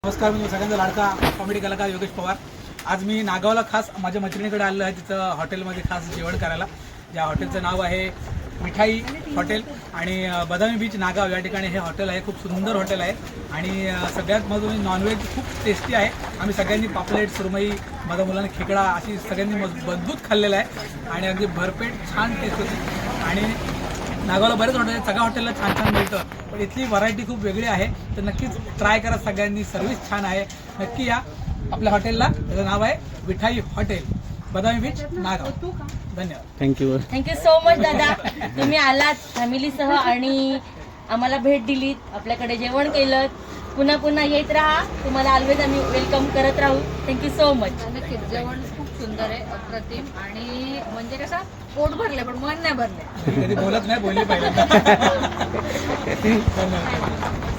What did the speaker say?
नमस्कार, मी सगळ्यांचा लाडका कॉमेडी कलाकार योगेश पवार. आज मी नागावला खास माझ्या मैत्रिणीकडे आलेलो आहे. तिथं हॉटेलमध्ये खास जेवण करायला. ज्या हॉटेलचं नाव आहे मिठाई हॉटेल आणि बदामी बीच नागाव. या ठिकाणी हे हॉटेल आहे. खूप सुंदर हॉटेल आहे आणि सगळ्यात महत्त्वाचं नॉनव्हेज खूप टेस्टी आहे. आम्ही सगळ्यांनी पापलेट, सुरमई, माझ्या मुलांनी खेकडा अशी सगळ्यांनी मजबूत खाल्लेलं आहे आणि अगदी भरपेट छान टेस्ट होती. आणि नागावला बरेच हॉटेल आहेत, सगळ्या हॉटेलला छान छान मिळतं, पण इथली व्हरायटी खूप वेगळी आहे. तर नक्कीच ट्राय करा सगळ्यांनी. सर्व्हिस छान आहे. नक्की या आपल्या हॉटेलला. त्याचं नाव आहे मिठाई हॉटेल, बदामी बीच नागाव. धन्यवाद. थँक्यू सो मच दादा. तुम्ही आलात फॅमिलीसह आणि आम्हाला भेट दिलीत, आपल्याकडे जेवण केलं. पुन्हा पुन्हा येत राहा. तुम्हाला ऑलवेज आम्ही वेलकम करत राहू. Thank you so much. नक्कीच जेवण खूप सुंदर आहे, अप्रतिम. आणि म्हणजे कसं पोट भरले पण मन नाही भरले. कधी बोलत नाही, बोलली पाहिजे. धन्यवाद.